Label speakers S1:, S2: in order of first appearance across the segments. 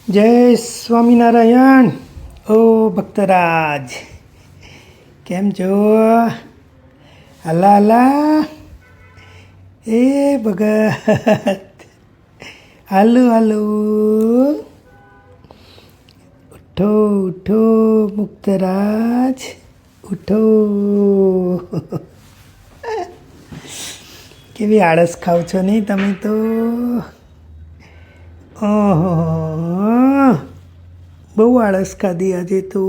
S1: જય સ્વામિનારાયણ. ઓ ભક્તરાજ, કેમ છો? હલા હલા એ ભગત, હાલો હાલો, ઉઠો ઉઠો મુક્તરાજ, ઉઠો. કેવી આળસ ખાવ છો નહીં તમે તો? ઓહો, બહુ આળસ ખાધી આજે તો.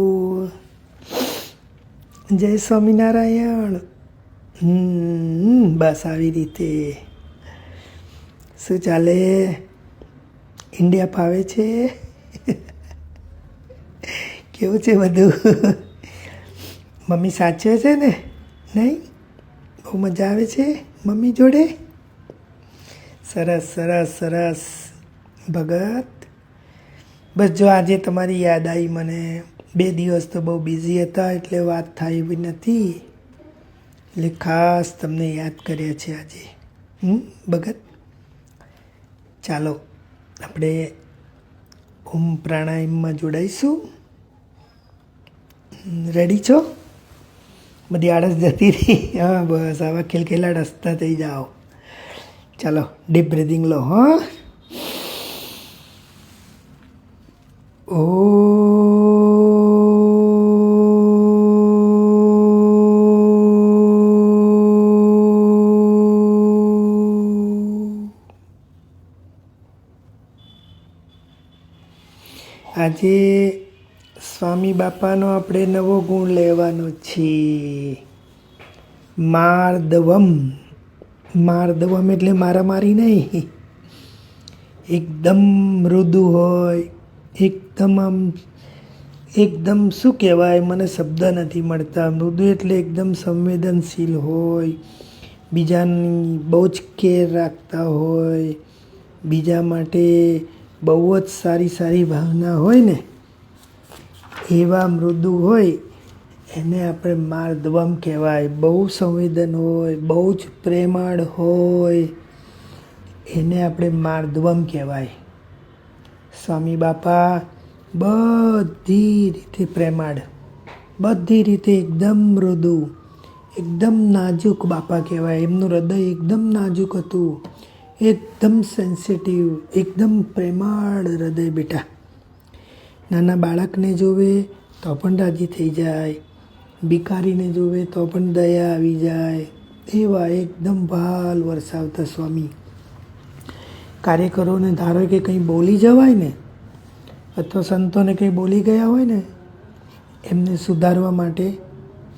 S1: જય સ્વામિનારાયણ. બસ આવી રીતે. શું ચાલે? ઇન્ડિયા ફાવે છે? કેવું છે બધું? મમ્મી સાચવે છે ને? નહીં? બહુ મજા આવે છે મમ્મી જોડે? સરસ સરસ સરસ ભગત. બસ જો આજે તમારી યાદ આવી મને. 2 દિવસ તો બહુ બિઝી હતા એટલે વાત થાય એવી નથી, એટલે ખાસ તમને યાદ કર્યા છે આજે. ભગત, ચાલો આપણે ઓમ પ્રાણાયામમાં જોડાઈશું. રેડી છો? બધી આળસ જતી રહી? હા, બસ આવા ખિલખિલાટ હસતા થઈ જાઓ. ચાલો ડીપ બ્રીધિંગ લો. હા, ઓ આજે સ્વામી બાપાનો આપણે નવો ગુણ લેવાનો છે, માર્દવમ. માર્દવમ એટલે મારામારી નહીં, એકદમ મૃદુ હોય, એકદમ શું કહેવાય, મને શબ્દ નથી મળતા. મૃદુ એટલે એકદમ સંવેદનશીલ હોય, બીજાની બહુ જ કેર રાખતા હોય, બીજા માટે બહુ જ સારી ભાવના હોય ને, એવા મૃદુ હોય એને આપણે માર્દવમ કહેવાય. બહુ સંવેદન હોય, બહુ જ પ્રેમાળ હોય, એને આપણે માર્દવમ કહેવાય. સ્વામી બાપા બધી રીતે પ્રેમાળ, બધી રીતે એકદમ મૃદુ, એકદમ નાજુક બાપા કહેવાય. એમનું હૃદય એકદમ નાજુક હતું, એકદમ સેન્સિટિવ, એકદમ પ્રેમાળ હૃદય. બેટા નાના બાળકને જોવે તો પણ રાજી થઈ જાય, ભિખારીને જોવે તો પણ દયા આવી જાય, એવા એકદમ ભાલ વરસાવતા સ્વામી. કાર્યકરોને ધારો કે કંઈ બોલી જવાય ને, અથવા સંતોને કંઈ બોલી ગયા હોય ને, એમને સુધારવા માટે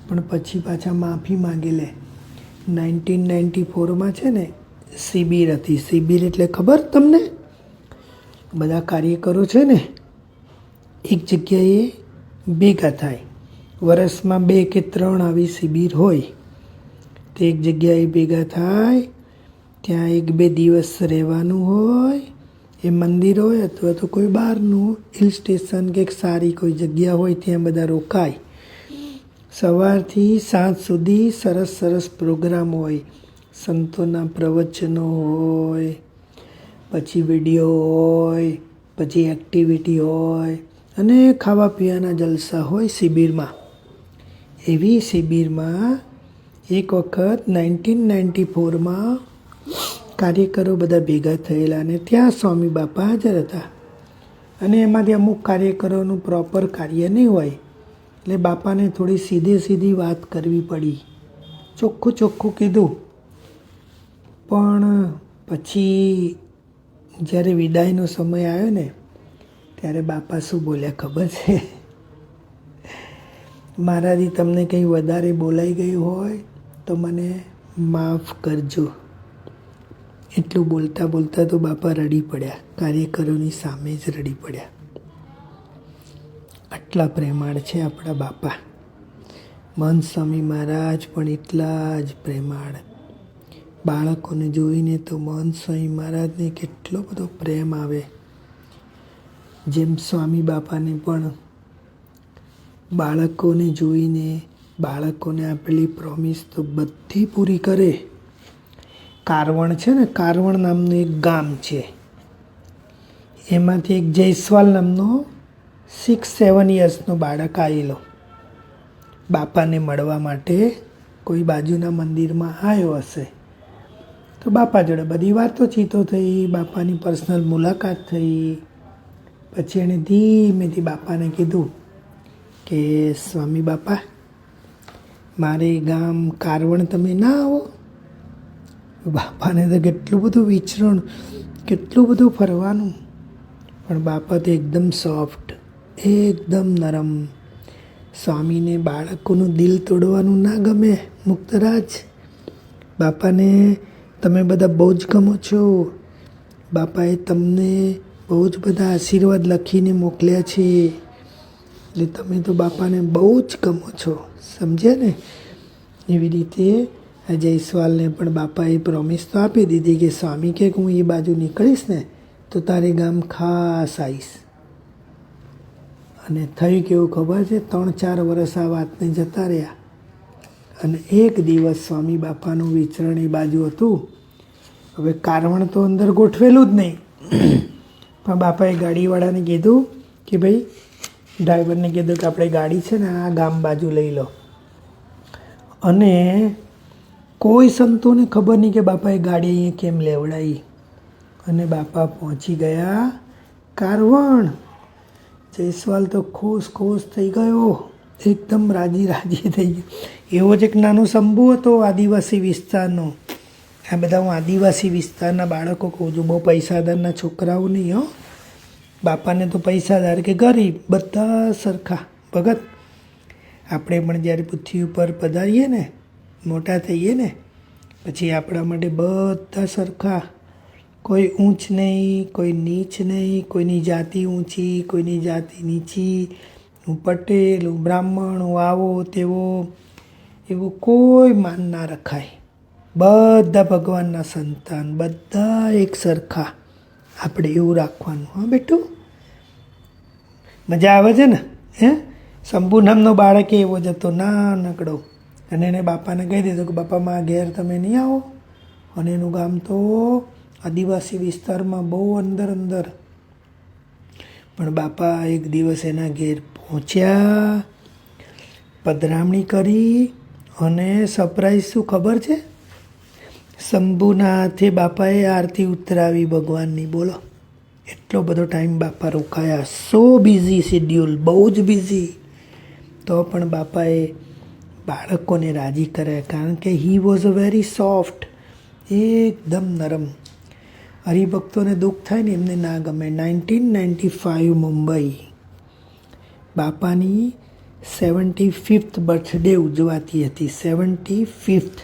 S1: પણ પછી પાછા માફી માગી લે. 1994માં છે ને શિબિર હતી. શિબિર એટલે ખબર તમને? બધા કાર્યકરો છે ને એક જગ્યાએ ભેગા થાય. વર્ષમાં 2 કે 3 આવી શિબિર હોય. તે એક જગ્યાએ ભેગા થાય, ત્યાં 1-2 દિવસ રહેવાનું હોય. એ મંદિર હોય અથવા તો કોઈ બહારનું હિલ સ્ટેશન કે સારી કોઈ જગ્યા હોય, ત્યાં બધા રોકાય. સવારથી સાંજ સુધી સરસ પ્રોગ્રામ હોય. સંતોના પ્રવચનો હોય, પછી વિડીયો હોય, પછી એક્ટિવિટી હોય, અને ખાવા પીવાના જલસા હોય શિબિરમાં. એવી શિબિરમાં એક વખત 1994માં કાર્યકરો બધા ભેગા થયેલા, અને ત્યાં સ્વામી બાપા હાજર હતા. અને એમાંથી અમુક કાર્યકરોનું પ્રોપર કાર્ય નહીં હોય, એટલે બાપાને થોડી સીધી વાત કરવી પડી. ચોખ્ખું કીધું. પણ પછી જ્યારે વિદાયનો સમય આવ્યો ને, ત્યારે બાપા શું બોલ્યા ખબર છે? મારાથી તમને કંઈ વધારે બોલાઈ ગયું હોય તો મને માફ કરજો. એટલું બોલતા તો બાપા રડી પડ્યા, કાર્યકરોની સામે જ રડી પડ્યા. આટલા પ્રેમાળ છે આપણા બાપા. મહંત સ્વામી મહારાજ પણ એટલા જ પ્રેમાળ. બાળકોને જોઈને તો મહંત સ્વામી મહારાજને કેટલો બધો પ્રેમ આવે. જેમ સ્વામી બાપાને પણ બાળકોને જોઈને, બાળકોને આપેલી પ્રોમિસ તો બધી પૂરી કરે. કારવણ છે ને, કારવણ નામનું એક ગામ છે. એમાંથી એક જયસ્વાલ નામનો 6-7 યર્સનો બાળક આવેલો બાપાને મળવા માટે. કોઈ બાજુના મંદિરમાં આવ્યો હશે તો બાપા જોડે બધી વાતોચીતો થઈ, બાપાની પર્સનલ મુલાકાત થઈ. પછી એણે ધીમેથી બાપાને કીધું કે સ્વામી બાપા, મારે ગામ કારવણ તમે ના આવો? બાપાને તો કેટલું બધું વિચરણ, કેટલું બધું ફરવાનું, પણ બાપા તો એકદમ સોફ્ટ, એકદમ નરમ. સ્વામીને બાળકોનું દિલ તોડવાનું ના ગમે. મુક્તરાજ, બાપાને તમે બધા બહુ જ ગમો છો. બાપાએ તમને બહુ જ બધા આશીર્વાદ લખીને મોકલ્યા છે, એટલે તમે તો બાપાને બહુ જ ગમો છો, સમજ્યા ને? એવી રીતે આ જયસ્વાલને પણ બાપાએ પ્રોમિસ તો આપી દીધી કે સ્વામી કે હું એ બાજુ નીકળીશ ને તો તારે ગામ ખાસ આવીશ. અને થયું કેવું ખબર છે? 3-4 વર્ષ આ વાતને જતા રહ્યા. અને એક દિવસ સ્વામી બાપાનું વિચરણ એ બાજુ હતું. હવે કારવણ તો અંદર ગોઠવેલું જ નહીં, પણ બાપાએ ગાડીવાળાને કીધું કે ભાઈ, ડ્રાઈવરને કીધું કે આપણે ગાડી છે ને આ ગામ બાજુ લઈ લો. અને કોઈ સંતોને ખબર નહીં કે બાપાએ ગાડી અહીંયા કેમ લેવડાવી. અને બાપા પહોંચી ગયા કારવણ. જયસ્વાલ તો ખુશ થઈ ગયો, એકદમ રાજી થઈ ગયો. એવો જ એક નાનો શંભુ હતો આદિવાસી વિસ્તારનો. આ બધા હું આદિવાસી વિસ્તારના બાળકો કહું છું, બહુ પૈસાદારના છોકરાઓ નહીં હો. બાપાને તો પૈસાદાર કે ગરીબ બધા સરખા. ભગત, આપણે પણ જ્યારે પૃથ્વી ઉપર પધારીએ ને, મોટા થઈએ ને, પછી આપણા માટે બધા સરખા. કોઈ ઊંચ નહીં, કોઈ નીચ નહીં, કોઈની જાતિ ઊંચી, કોઈની જાતિ નીચી, હું પટેલ, હું બ્રાહ્મણ, હું આવો તેવો, એવું કોઈ માન ના રખાય. બધા ભગવાનના સંતાન, બધા એક સરખા. આપણે એવું રાખવાનું. હા બેટું, મજા આવે છે ને? શંભુ નામનો બાળક એવો જ હતો, નાનકડો. અને એને બાપાને કહી દીધું કે બાપા મારા ઘેર તમે નહીં આવો. અને એનું ગામ તો આદિવાસી વિસ્તારમાં બહુ અંદર. પણ બાપા એક દિવસ એના ઘેર પહોંચ્યા, પધરામણી કરી, અને સરપ્રાઈઝ શું ખબર છે? શંભુના હાથે બાપાએ આરતી ઉતરાવી ભગવાનની. બોલો, એટલો બધો ટાઈમ બાપા રોકાયા. સો બિઝી શેડ્યુલ, બહુ જ બિઝી. તો પણ બાપાએ બાળકોને રાજી કર્યા, કારણ કે he was a very soft, એકદમ નરમ. હરિભક્તોને દુઃખ થાય ને એમને ના ગમે. 1995 મુંબઈ બાપાની 75th બર્થડે ઉજવાતી હતી. 75th.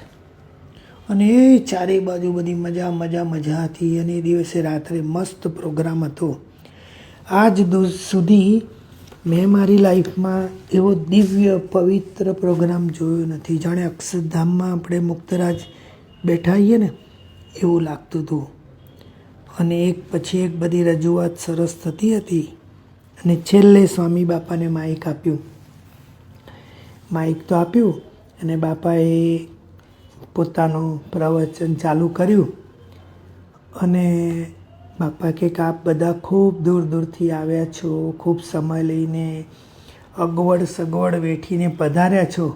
S1: અને એ ચારે બાજુ બધી મજા હતી. અને એ દિવસે રાત્રે મસ્ત પ્રોગ્રામ હતો. આજ સુધી મેં મારી લાઈફમાં એવો દિવ્ય પવિત્ર પ્રોગ્રામ જોયો નથી. જાણે અક્ષરધામમાં આપણે મુક્તરાજ બેઠા આવીએ ને એવું લાગતું હતું. અને એક પછી એક બધી રજૂઆત સરસ થતી હતી. અને છેલ્લે સ્વામી બાપાને માઇક આપ્યું. માઇક તો આપ્યું અને બાપાએ પોતાનું પ્રવચન ચાલુ કર્યું. અને બાપા કે આપ બધા ખૂબ દૂરથી આવ્યા છો, ખૂબ સમય લઈને અગવડ સગવડ વેઠીને પધાર્યા છો,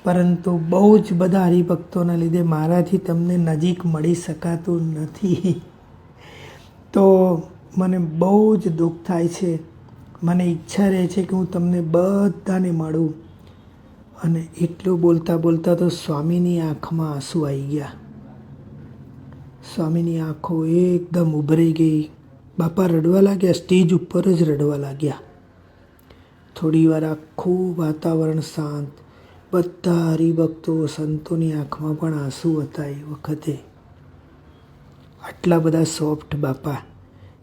S1: પરંતુ બહુ જ બધા હરિભક્તોના લીધે મારાથી તમને નજીક મળી શકાતું નથી. તો મને બહુ જ દુઃખ થાય છે. મને ઈચ્છા રહે છે કે હું તમને બધાને મળું. અને એટલું બોલતા તો સ્વામીની આંખમાં આંસુ આવી ગયા. સ્વામીની આંખો એકદમ ઉભરાઈ ગઈ. બાપા રડવા લાગ્યા, સ્ટેજ ઉપર જ રડવા લાગ્યા. થોડી વાર આખું વાતાવરણ શાંત. બધા હરિભક્તો, સંતોની આંખમાં પણ આંસુ હતા એ વખતે. આટલા બધા સોફ્ટ બાપા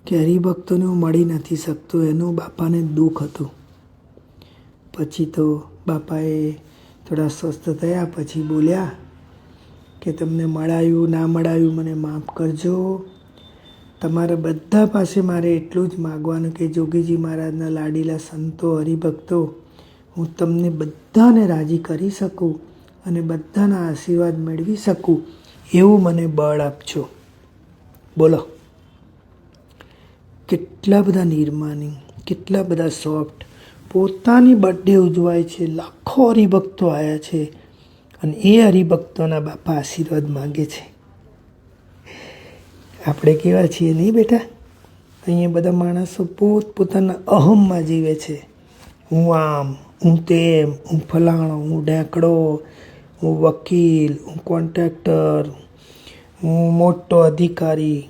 S1: કે હરિભક્તોને હું મળી નથી શકતો, એનું બાપાને દુઃખ હતું. પછી તો બાપાએ થોડા સ્વસ્થ થયા પછી બોલ્યા કે તમને મળાયું ના મળાયું મને માફ કરજો. તમારા બધા પાસે મારે એટલું જ માગવાનું કે જોગીજી મહારાજના લાડીલા સંતો, હરિભક્તો, હું તમને બધાને રાજી કરી શકું અને બધાના આશીર્વાદ મેળવી શકું એવું મને બળ આપજો. બોલો, કેટલા બધા નિર્માની, કેટલા બધા સોફ્ટ. પોતાની બર્થડે ઉજવાય છે, લાખો હરિભક્તો આવ્યા છે અને એ હરિભક્તોના બાપા આશીર્વાદ માગે છે. આપણે કેવા છીએ નહીં બેટા? અહીંયા બધા માણસો પોતપોતાના અહમમાં જીવે છે. હું આમ, હું તેમ, હું ફલાણો, હું ઢેંકડો, હું વકીલ, હું કોન્ટ્રાક્ટર, હું મોટો અધિકારી,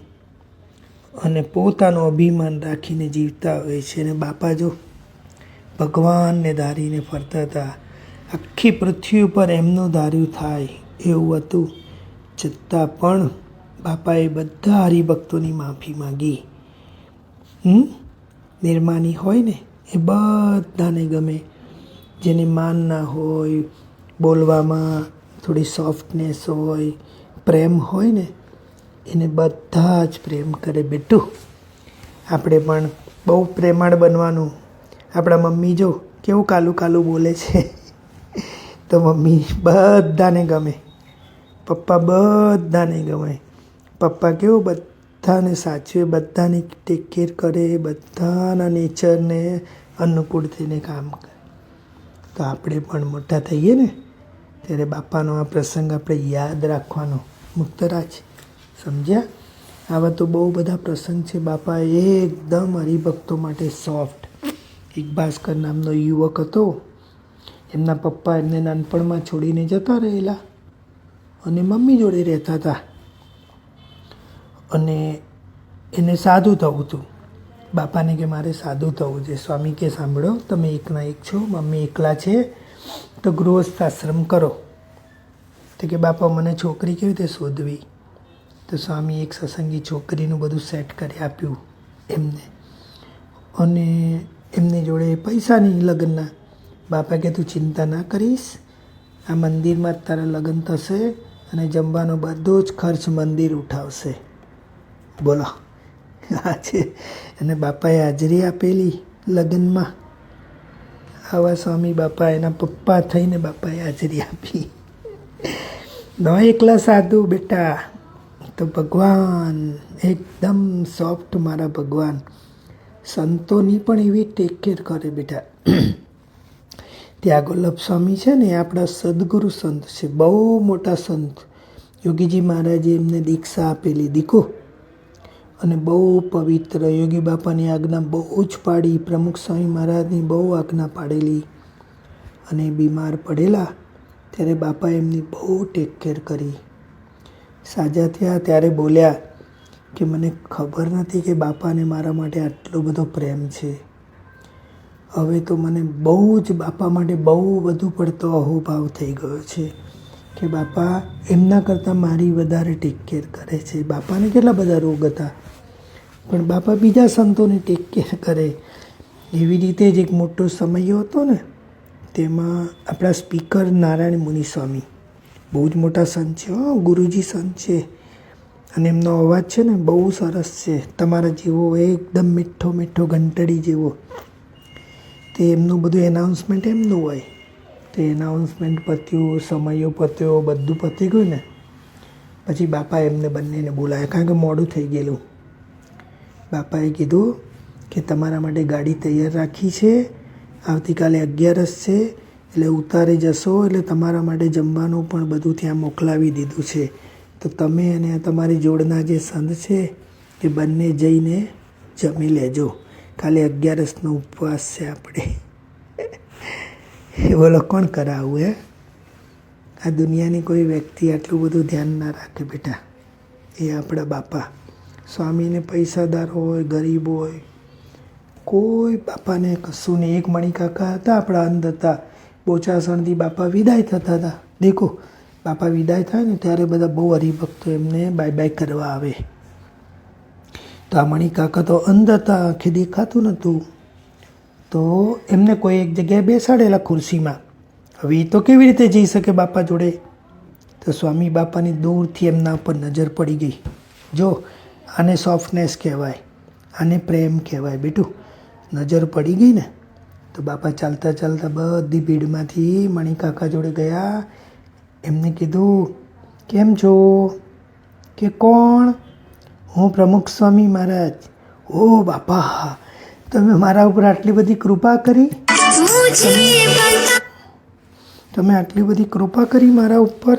S1: અને પોતાનું અભિમાન રાખીને જીવતા હોય છે. અને બાપા જો ભગવાનને ધારીને ફરતા હતા. આખી પૃથ્વી ઉપર એમનું ધાર્યું થાય એવું હતું, છતાં પણ બાપાએ બધા હરિભક્તોની માફી માગી. નિર્માની હોય ને એ બધાને ગમે. જેને માન ના હોય, બોલવામાં થોડી સોફ્ટનેસ હોય, પ્રેમ હોય ને, એને બધા જ પ્રેમ કરે. બેટું, આપણે પણ બહુ પ્રેમાળ બનવાનું. આપણા મમ્મી જો કેવું કાલું કાલું બોલે છે તો મમ્મી બધાને ગમે, પપ્પા બધાને ગમે. પપ્પા કેવું બધાને સાચવે, બધાની ટેક કેર કરે, બધાના નેચરને અનુકૂળ થઈને કામ કરે. તો આપણે પણ મોટા થઈએ ને ત્યારે બાપાનો આ પ્રસંગ આપણે યાદ રાખવાનો. મુક્તરાજ, સમજ્યા? આવા તો બહુ બધા પ્રસંગ છે. બાપા એકદમ હરિભક્તો માટે સોફ્ટ. એક ભાસ્કર નામનો યુવક હતો, એમના પપ્પા એમને નાનપણમાં છોડીને જતા રહેલા અને મમ્મી જોડે રહેતા હતા. અને એને સાધુ થવું હતું. બાપાને કે મારે સાધુ થવું છે. સ્વામી કે સાંભળો, તમે એકના એક છો, મમ્મી એકલા છે, તો ગૃહસ્થ આશ્રમ કરો. તો કે બાપા મને છોકરી કેવી રીતે શોધવી? તો સ્વામી એક સત્સંગી છોકરીનું બધું સેટ કરી આપ્યું એમને. અને એમની જોડે પૈસાની લગ્નના. બાપા કે તું ચિંતા ના કરીશ, આ મંદિરમાં જ તારા લગ્ન થશે અને જમવાનો બધો જ ખર્ચ મંદિર ઉઠાવશે. બોલો, આ છે. અને બાપાએ હાજરી આપેલી લગ્નમાં. આવા સ્વામી બાપા, એના પપ્પા થઈને બાપાએ હાજરી આપી. ન એકલા સાધુ બેટા, તો ભગવાન એકદમ સોફ્ટ. મારા ભગવાન સંતોની પણ એવી ટેક કેર કરે બેટા. ત્યાં ગોલભ સ્વામી છે ને, એ આપણા સદગુરુ સંત છે, બહુ મોટા સંત. યોગીજી મહારાજે એમને દીક્ષા આપેલી, દીકો. અને બહુ પવિત્ર. યોગી બાપાની આજ્ઞા બહુ જ પાડી, પ્રમુખ સ્વામી મહારાજની બહુ આજ્ઞા પાડેલી. અને બીમાર પડેલા ત્યારે બાપાએ એમની બહુ ટેક કેર કરી. સાજા થયા ત્યારે બોલ્યા કે મને ખબર નથી કે બાપાને મારા માટે આટલો બધો પ્રેમ છે. હવે તો મને બહુ જ બાપા માટે બહુ વધુ પડતો અહોભાવ થઈ ગયો છે કે બાપા એમના કરતાં મારી વધારે ટેક કેર કરે છે. બાપાને કેટલા બધા રોગ હતા, પણ બાપા બીજા સંતોને ટેક કેર કરે. એવી રીતે જ એક મોટો સમય હતો ને, તેમાં આપણા સ્પીકર નારાયણ મુનિ સ્વામી બહુ જ મોટા સંત છે, ગુરુજી સંત છે. અને એમનો અવાજ છે ને બહુ સરસ છે, તમારા જેવો એકદમ મીઠો મીઠો ઘંટડી જેવો. તે એમનું બધું એનાઉન્સમેન્ટ એમનું હોય. તો એનાઉન્સમેન્ટ પત્યું, સમયો પત્યો, બધું પતી ગયું ને પછી બાપા એમને બંનેને બોલાવ્યા, કારણ કે મોડું થઈ ગયેલું. બાપાએ કીધું કે તમારા માટે ગાડી તૈયાર રાખી છે, આવતીકાલે 11 છે, એટલે ઉતારે જશો એટલે તમારા માટે જમવાનું પણ બધું ત્યાં મોકલાવી દીધું છે. તો તમે અને તમારી જોડના જે સંત છે એ બંને જઈને જમી લેજો. કાલે 11નો ઉપવાસ છે આપણે. બોલો, કોણ કરાવું? આ દુનિયાની કોઈ વ્યક્તિ આટલું બધું ધ્યાન ના રાખે બેટા. એ આપણા બાપા. સ્વામીને પૈસાદાર હોય, ગરીબ હોય, કોઈ બાપાને કશું નહીં. એક મણિકાકા હતા, આપણા અંધ હતા. બોચાસણથી બાપા વિદાય થતા હતા. દેખો, બાપા વિદાય થાય ને ત્યારે બધા બહુ હરિભક્તો એમને બાય બાય કરવા આવે. તો આ મણિકાકા તો અંધ હતા, આંખે દેખાતું નહોતું. તો એમને કોઈ એક જગ્યાએ બેસાડેલા ખુરશીમાં. હવે એ તો કેવી રીતે જઈ શકે બાપા જોડે? તો સ્વામી બાપાની દૂરથી એમના ઉપર નજર પડી ગઈ. જો, આને સોફ્ટનેસ કહેવાય, આને પ્રેમ કહેવાય બેટું. નજર પડી ગઈ ને તો બાપા ચાલતા ચાલતા બધી ભીડમાંથી મણિકાકા જોડે ગયા. એમને કીધું, કેમ છો? કે કોણ? હું પ્રમુખ સ્વામી મહારાજ. ઓ બાપા, તમે મારા ઉપર આટલી બધી કૃપા કરી, તમે આટલી બધી કૃપા કરી મારા ઉપર.